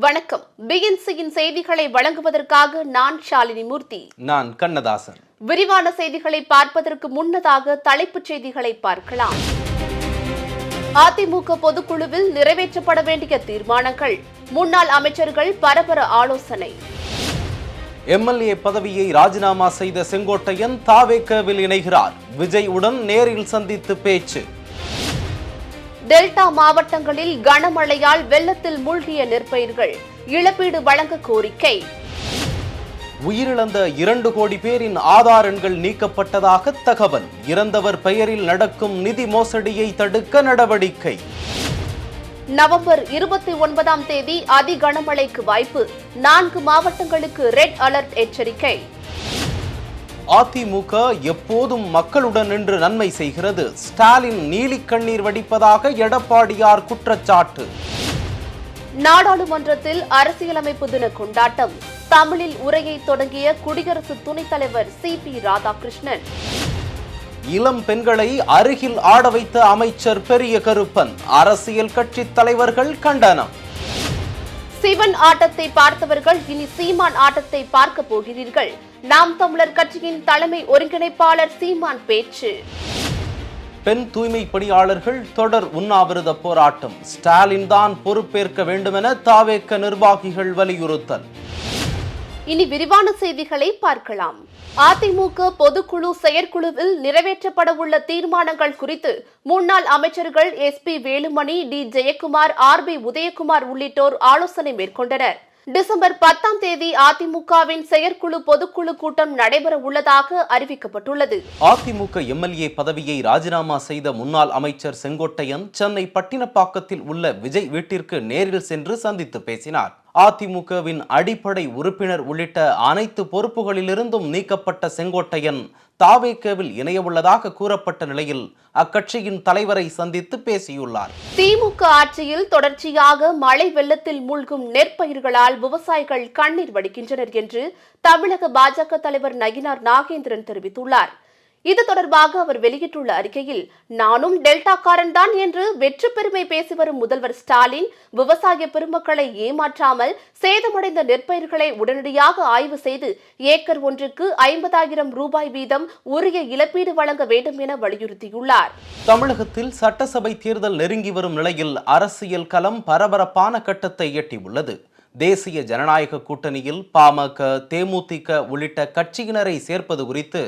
வணக்கம். பிஎன்சியின் செய்திகளை வழங்குவதற்காக நான் ஷாலினி மூர்த்தி. நான் கண்ணதாசன். விரிவான செய்திகளை பார்ப்பதற்கு முன்னதாக தலைப்புச் செய்திகளை பார்க்கலாம். அதிமுக பொதுக்குழுவில் நிறைவேற்றப்பட வேண்டிய தீர்மானங்கள், முன்னாள் அமைச்சர்கள் பரபர ஆலோசனை. எம்எல்ஏ பதவியை ராஜினாமா செய்த செங்கோட்டையன் தாவேகவில் இணைகிறார். விஜய் உடன் நேரில் சந்தித்து பேச்சு. டெல்டா மாவட்டங்களில் கனமழையால் வெள்ளத்தில் மூழ்கிய நெற்பயிர்கள், இழப்பீடு வழங்க கோரிக்கை. உயிரிழந்த 2 கோடி பேரின் ஆதார் எண்கள் நீக்கப்பட்டதாக தகவல். இறந்தவர் பெயரில் நடக்கும் நிதி மோசடியை தடுக்க நடவடிக்கை. நவம்பர் 29ஆம் தேதி அதி கனமழைக்கு வாய்ப்பு. 4 மாவட்டங்களுக்கு ரெட் அலர்ட் எச்சரிக்கை. அதிமுக எப்போதும் மக்களுடன் நின்று நன்மை செய்கிறது. ஸ்டாலின் நீலி கண்ணீர் வடிப்பதாக எடப்பாடியார் குற்றச்சாட்டு. நாடாளுமன்றத்தில் அரசியலமைப்பு தின கொண்டாட்டம். தமிழில் உரையை தொடங்கிய குடியரசு துணைத் தலைவர் CP ராதாகிருஷ்ணன். இளம் பெண்களை அருகில் ஆட வைத்த அமைச்சர் பெரிய கருப்பன். அரசியல் கட்சி தலைவர்கள் கண்டனம். சிவன் ஆட்டத்தை பார்த்தவர்கள் இனி சீமான் ஆட்டத்தை பார்க்க போகிறீர்கள். நாம் தமிழர் கட்சியின் தலைமை ஒருங்கிணைப்பாளர் சீமான் பேச்சு. பெண் தூய்மை பணியாளர்கள் தொடர் உண்ணாவிரத போராட்டம். ஸ்டாலின் தான் பொறுப்பேற்க வேண்டுமென தாவேக நிர்வாகிகள் வலியுறுத்தல். இனி விரிவான செய்திகளை பார்க்கலாம். அதிமுக பொதுக்குழு செயற்குழுவில் நிறைவேற்றப்பட உள்ள தீர்மானங்கள் குறித்து முன்னாள் அமைச்சர்கள் SP Velumani, D Jayakumar, RB Udhayakumar உள்ளிட்டோர் ஆலோசனை மேற்கொண்டனர். டிசம்பர் 10ஆம் தேதி அதிமுகவின் செயற்குழு பொதுக்குழு கூட்டம் நடைபெற உள்ளதாக அறிவிக்கப்பட்டுள்ளது. அதிமுக எம்எல்ஏ பதவியை ராஜினாமா செய்த முன்னாள் அமைச்சர் செங்கோட்டையன் சென்னை பட்டினப்பாக்கத்தில் உள்ள விஜய் வீட்டிற்கு நேரில் சென்று சந்தித்து பேசினார். அதிமுகவின் அடிப்படை உறுப்பினர் உள்ளிட்ட அனைத்து பொறுப்புகளிலிருந்தும் நீக்கப்பட்ட செங்கோட்டையன் தாவேகவில் இணையவுள்ளதாக கூறப்பட்ட நிலையில் அக்கட்சியின் தலைவரை சந்தித்து பேசியுள்ளார். திமுக ஆட்சியில் தொடர்ச்சியாக மழை வெள்ளத்தில் மூழ்கும் நெற்பயிர்களால் விவசாயிகள் கண்ணீர் வடிக்கின்றனர் என்று தமிழக பாஜக தலைவர் நயினார் நாகேந்திரன் தெரிவித்துள்ளார். இது தொடர்பாக அவர் வெளியிட்டுள்ள அறிக்கையில், நானும் டெல்டாக்காரன் தான் என்று வெற்றி பெருமை பேசி வரும் முதல்வர் ஸ்டாலின் விவசாய பெருமக்களை ஏமாற்றாமல் சேதமடைந்த நெற்பயிர்களை உடனடியாக ஆய்வு செய்து ஏக்கர் ஒன்றுக்கு 50,000 ரூபாய் வீதம் உரிய இழப்பீடு வழங்க வேண்டும் என வலியுறுத்தியுள்ளார். தமிழகத்தில் சட்டசபை தேர்தல் நெருங்கி வரும் நிலையில் அரசியல் களம் பரபரப்பான கட்டத்தை எட்டியுள்ளது. தேசிய ஜனநாயக கூட்டணியில் பாமக, தேமுதிக உள்ளிட்ட கட்சியினரை சேர்ப்பது குறித்து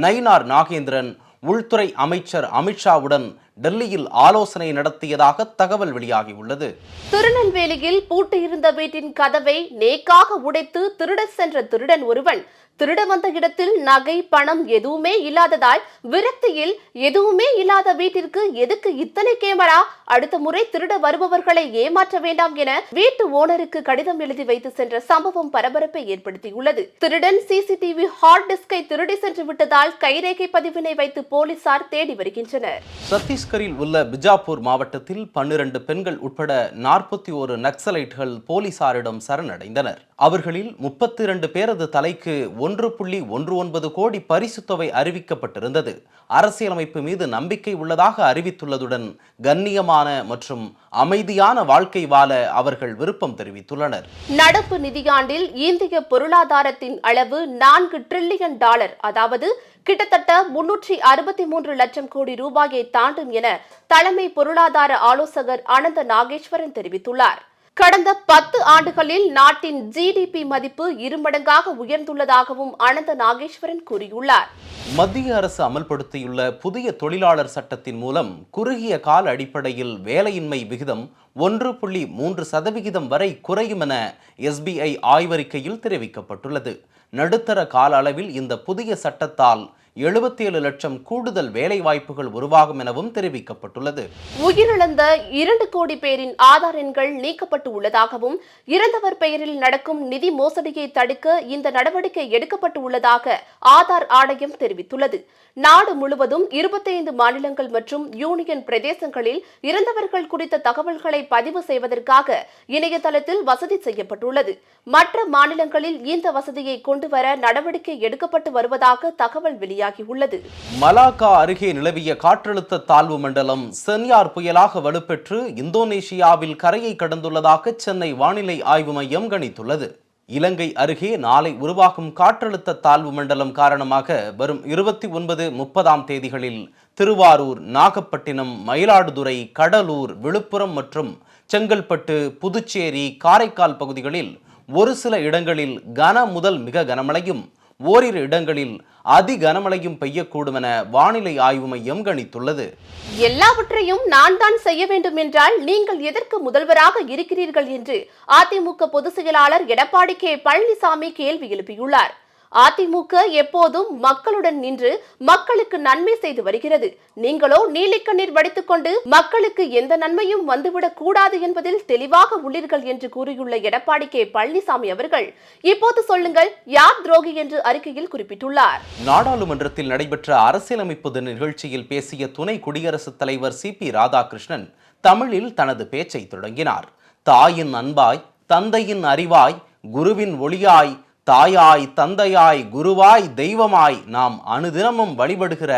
நயினார் நாகேந்திரன் உள்துறை அமைச்சர் அமித்ஷாவுடன் டெல்லியில் ஆலோசனை நடத்தியதாக தகவல் வெளியாகியுள்ளது. திருநெல்வேலியில் பூட்டியிருந்த வீட்டின் கதவை நேக்காக உடைத்து திருட சென்ற திருடன் ஒருவன் திருட வந்த இடத்தில் நகை, பணம் எதுவுமே இல்லாததால் விரக்தியில் எதுவுமே இல்லாத வீட்டிற்கு எதுக்கு இத்தனை கேமரா, அடுத்த முறை திருட வருபவர்களை ஏமாற்ற வேண்டாம் என வீட்டு ஓனருக்கு கடிதம் எழுதி வைத்து சென்ற சம்பவம் பரபரப்பை ஏற்படுத்தியுள்ளது. திருடன் CCTV ஹார்ட் டிஸ்கை திருடி சென்று விட்டதால் கைரேகை பதிவினை வைத்து போலீசார் தேடி வருகின்றனர். சத்தீஸ்கரில் உள்ள பிஜாப்பூர் மாவட்டத்தில் 12 பெண்கள் உட்பட 41 நக்சலைட்கள் போலீசாரிடம் சரணடைந்தனர். அவர்களில் 32 பேரது தலைக்கு 1.19 கோடி பரிசு தொகை அறிவிக்கப்பட்டிருந்தது. அரசியலமைப்பு மீது நம்பிக்கை உள்ளதாக அறிவித்துள்ளதுடன் கண்ணியமான மற்றும் அமைதியான வாழ்க்கை வாழ அவர்கள் விருப்பம் தெரிவித்துள்ளனர். நடப்பு நிதியாண்டில் இந்திய பொருளாதாரத்தின் அளவு $4 டிரில்லியன், அதாவது கிட்டத்தட்ட 363 லட்சம் கோடி ரூபாயை தாண்டும் என தலைமை பொருளாதார ஆலோசகர் அனந்த நாகேஸ்வரன் தெரிவித்துள்ளார். கடந்த 10 ஆண்டுகளில் நாட்டின் GDP மதிப்பு 2 மடங்காக உயர்ந்துள்ளதாகவும் அனந்த நாகேஸ்வரன் கூறியுள்ளார். மத்திய அரசு அமல்படுத்தியுள்ள புதிய தொழிலாளர் சட்டத்தின் மூலம் குறுகிய கால அடிப்படையில் வேலையின்மை விகிதம் 1.3% வரை குறையும் என SBI ஆய்வறிக்கையில் தெரிவிக்கப்பட்டுள்ளது. நடுத்தர கால அளவில் இந்த புதிய சட்டத்தால் 77 லட்சம் கூடுதல் வேலை வாய்ப்புகள் உருவாகும் எனவும் தெரிவிக்கப்பட்டுள்ளது. உயிரிழந்த 2 கோடி பேரின் ஆதார் எண்கள் நீக்கப்பட்டு உள்ளதாகவும் இறந்தவர் பெயரில் நடக்கும் நிதி மோசடியை தடுக்க இந்த நடவடிக்கை எடுக்கப்பட்டு உள்ளதாக ஆதார் ஆணையம் தெரிவித்துள்ளது. நாடு முழுவதும் 25 மாநிலங்கள் மற்றும் யூனியன் பிரதேசங்களில் இறந்தவர்கள் குறித்த தகவல்களை பதிவு செய்வதற்காக இணையதளத்தில் வசதி செய்யப்பட்டுள்ளது. மற்ற மாநிலங்களில் இந்த வசதியை கொண்டுவர நடவடிக்கை எடுக்கப்பட்டு வருவதாக தகவல் வெளியாகியுள்ளது. வெளியாகியுள்ளது. மலாக்கா அருகே நிலவிய காற்றழுத்த தாழ்வு மண்டலம் சென்யார் புயலாக வலுப்பெற்று இந்தோனேஷியாவில் கரையை கடந்துள்ளதாக சென்னை வானிலை ஆய்வு மையம் கணித்துள்ளது. இலங்கை அருகே நாளை உருவாகும் காற்றழுத்த தாழ்வு மண்டலம் காரணமாக வரும் 29, 30ஆம் தேதிகளில் திருவாரூர், நாகப்பட்டினம், மயிலாடுதுறை, கடலூர், விழுப்புரம் மற்றும் செங்கல்பட்டு, புதுச்சேரி, காரைக்கால் பகுதிகளில் ஒரு சில இடங்களில் கன முதல் மிக கனமழையும் ஓரிரு இடங்களில் அதி கனமழையும் பெய்யக்கூடும் என வானிலை ஆய்வு மையம் கணித்துள்ளது. எல்லாவற்றையும் நான் தான் செய்ய வேண்டும் என்றால் நீங்கள் எதற்கு முதல்வராக இருக்கிறீர்கள் என்று அதிமுக பொதுச் செயலாளர் எடப்பாடி கே பழனிசாமி கேள்வி எழுப்பியுள்ளார். அதிமுக எப்போதும் மக்களுடன் நின்று மக்களுக்கு நன்மை செய்து வருகிறது. நீங்களோ நீலிக்கண்ணீர் வடித்துக் கொண்டு மக்களுக்கு எந்த நன்மையும் வந்துவிடக் கூடாது என்பதில் தெளிவாக உள்ளீர்கள் என்று கூறியுள்ள எடப்பாடி கே பழனிசாமி அவர்கள் இப்போது சொல்லுங்கள் யார் துரோகி என்று அறிக்கையில் குறிப்பிட்டுள்ளார். நாடாளுமன்றத்தில் நடைபெற்ற அரசியலமைப்பு தின நிகழ்ச்சியில் பேசிய துணை குடியரசுத் தலைவர் CP ராதாகிருஷ்ணன் தமிழில் தனது பேச்சை தொடங்கினார். தாயின் அன்பாய், தந்தையின் அறிவாய், குருவின் ஒளியாய், தாயாய், தந்தையாய், குருவாய், தெய்வமாய் நாம் அனுதினமும் வழிபடுகிற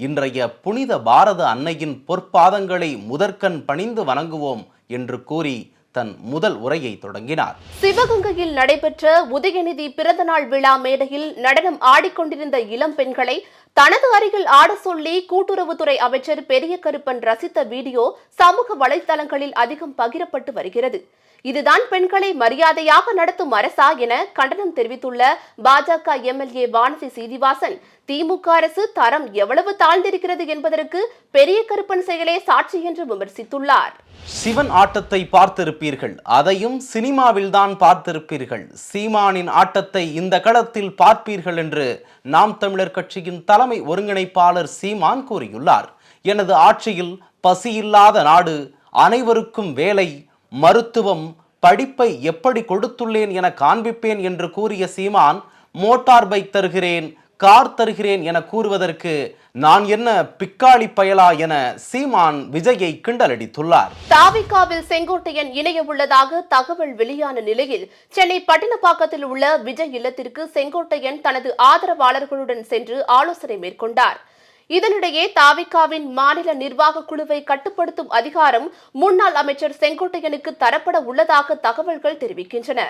இன்றைய புனித பாரத அன்னையின் பொற்பாதங்களை முதற்கண் பணிந்து வணங்குவோம் என்று கூறி தன் முதல் உரையை தொடங்கினார். சிவகங்கையில் நடைபெற்ற உதயநிதி பிறந்தநாள் விழா மேடையில் நடனம் ஆடிக்கொண்டிருந்த இளம் பெண்களை தனது அருகில் ஆட சொல்லி கூட்டுறவுத்துறை அமைச்சர் பெரிய கருப்பன் ரசித்த வீடியோ சமூக வலைதளங்களில் அதிகம் பகிரப்பட்டு வருகிறது. இதுதான் பெண்களை மரியாதையாக நடத்தும் அரசா என கண்டனம் தெரிவித்துள்ள பாஜக MLA வானதி சீனிவாசன், திமுக அரசு தரம் எவ்வளவு தாழ்ந்திருக்கிறது என்பதற்கு பெரிய கருப்பன் செயலே சாட்சி என்று விமர்சித்துள்ளார். சிவன் ஆட்டத்தை பார்த்திருப்பீர்கள், அதையும் சினிமாவில் தான் பார்த்திருப்பீர்கள். சீமானின் ஆட்டத்தை இந்த களத்தில் பார்ப்பீர்கள் என்று நாம் தமிழர் கட்சியின் தலைமை ஒருங்கிணைப்பாளர் சீமான் கூறியுள்ளார். எனது ஆட்சியில் பசியில்லாத நாடு, அனைவருக்கும் வேலை, மருத்துவம், படிப்பை எப்படி கொடுத்துள்ளேன் என காண்பிப்பேன் என்று கூறிய சீமான், மோட்டார் பைக் தருகிறேன், கார் தருகிறேன் என கூறுவதற்கு நான் என்ன பிக்காளி பயலா என சீமான் விஜயை கிண்டலடித்துள்ளார். தாவிகாவில் செங்கோட்டையன் இணைய உள்ளதாக தகவல் வெளியான நிலையில் சென்னை பட்டினப்பாக்கத்தில் உள்ள விஜய் இல்லத்திற்கு செங்கோட்டையன் தனது ஆதரவாளர்களுடன் சென்று ஆலோசனை மேற்கொண்டார். இதனிடையே தாவிகாவின் மாநில நிர்வாக குழுவை கட்டுப்படுத்தும் அதிகாரம் முன்னாள் அமைச்சர் செங்கோட்டையனுக்கு தரப்பட உள்ளதாக தகவல்கள் தெரிவிக்கின்றன.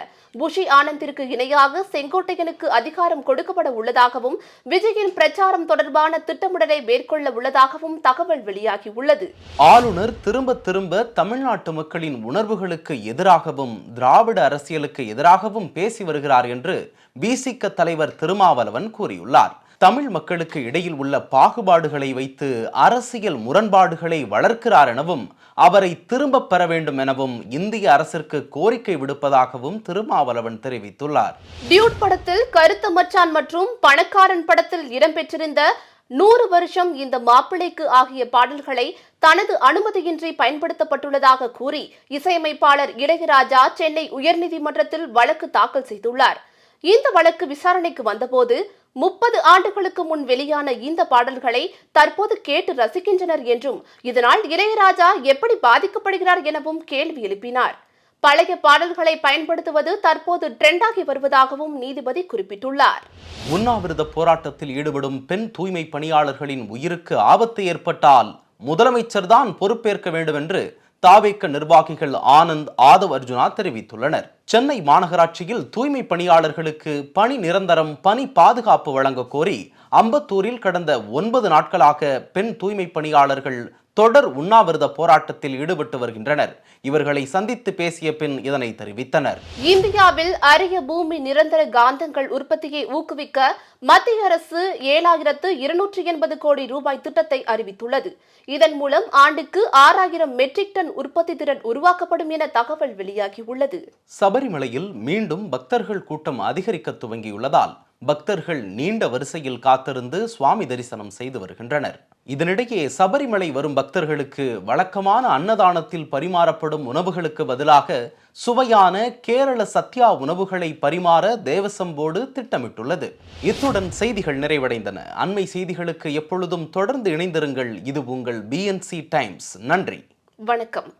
புஷி ஆனந்திற்கு இணையாக செங்கோட்டையனுக்கு அதிகாரம் கொடுக்கப்பட உள்ளதாகவும் விஜயின் பிரச்சாரம் தொடர்பான திட்டமிடலை மேற்கொள்ள உள்ளதாகவும் தகவல் வெளியாகியுள்ளது. ஆளுநர் திரும்ப திரும்ப தமிழ்நாட்டு மக்களின் உணர்வுகளுக்கு எதிராகவும் திராவிட அரசியலுக்கு எதிராகவும் பேசி வருகிறார் என்று விசிக தலைவர் திருமாவளவன் கூறியுள்ளார். தமிழ் மக்களுக்கு இடையில் உள்ள பாகுபாடுகளை வைத்து அரசியல் முரண்பாடுகளை வளர்க்கிறார் எனவும் அவரை திரும்ப பெற வேண்டும் எனவும் இந்திய அரசிற்கு கோரிக்கை விடுப்பதாகவும் திருமாவளவன் தெரிவித்துள்ளார். டியூட் படத்தில் கருத்த மச்சான் மற்றும் பணக்காரன் படத்தில் இடம்பெற்றிருந்த 100 வருஷம் இந்த மாப்பிள்ளைக்கு ஆகிய பாடல்களை தனது அனுமதியின்றி பயன்படுத்தப்பட்டுள்ளதாக கூறி இசையமைப்பாளர் இளையராஜா சென்னை உயர்நீதிமன்றத்தில் வழக்கு தாக்கல் செய்துள்ளார். இந்த வழக்கு விசாரணைக்கு வந்தபோது 30 ஆண்டுகளுக்கு முன் வெளியான இந்த பாடல்களை தற்போது கேட்டு ரசிக்கின்றனர் என்றும் இதனால் இளையராஜா எப்படி பாதிக்கப்படுகிறார் எனவும் கேள்வி எழுப்பினார். பழைய பாடல்களை பயன்படுத்துவது தற்போது ட்ரெண்டாகி வருவதாகவும் நீதிபதி குறிப்பிட்டுள்ளார். உண்ணாவிரத போராட்டத்தில் ஈடுபடும் பெண் தூய்மை பணியாளர்களின் உயிருக்கு ஆபத்து ஏற்பட்டால் முதலமைச்சர் தான் பொறுப்பேற்க வேண்டும் என்று தாவேக நிர்வாகிகள் ஆனந்த், ஆதவ் அர்ஜுனா தெரிவித்துள்ளனர். சென்னை மாநகராட்சியில் தூய்மை பணியாளர்களுக்கு பணி நிரந்தரம், பணி பாதுகாப்பு வழங்க கோரி அம்பத்தூரில் கடந்த 9 நாட்களாக பெண் தூய்மை பணியாளர்கள் தொடர் உண்ணாவிரத போராட்டத்தில் ஈடுபட்டு வருகின்றனர். இவர்களை சந்தித்து பேசிய பின் இதனை தெரிவித்தனர். இந்தியாவில் அரிய பூமி நிரந்தர காந்தங்கள் உற்பத்தியை ஊக்குவிக்க மத்திய அரசு 7,280 கோடி ரூபாய் திட்டத்தை அறிவித்துள்ளது. இதன் மூலம் ஆண்டுக்கு 6,000 மெட்ரிக் டன் உற்பத்தி திறன் உருவாக்கப்படும் என தகவல் வெளியாகியுள்ளது. சபரிமலையில் மீண்டும் பக்தர்கள் கூட்டம் அதிகரிக்க துவங்கியுள்ளதால் பக்தர்கள் நீண்ட வரிசையில் காத்திருந்து சுவாமி தரிசனம் செய்து வருகின்றனர். இதனிடையே சபரிமலை வரும் பக்தர்களுக்கு வழக்கமான அன்னதானத்தில் பரிமாறப்படும் உணவுகளுக்கு பதிலாக சுவையான கேரள சத்யா உணவுகளை பரிமாற தேவசம் போர்டு திட்டமிட்டுள்ளது. இத்துடன் செய்திகள் நிறைவடைந்தன. அண்மை செய்திகளுக்கு எப்பொழுதும் தொடர்ந்து இணைந்திருங்கள். இது உங்கள் BNC டைம்ஸ். நன்றி, வணக்கம்.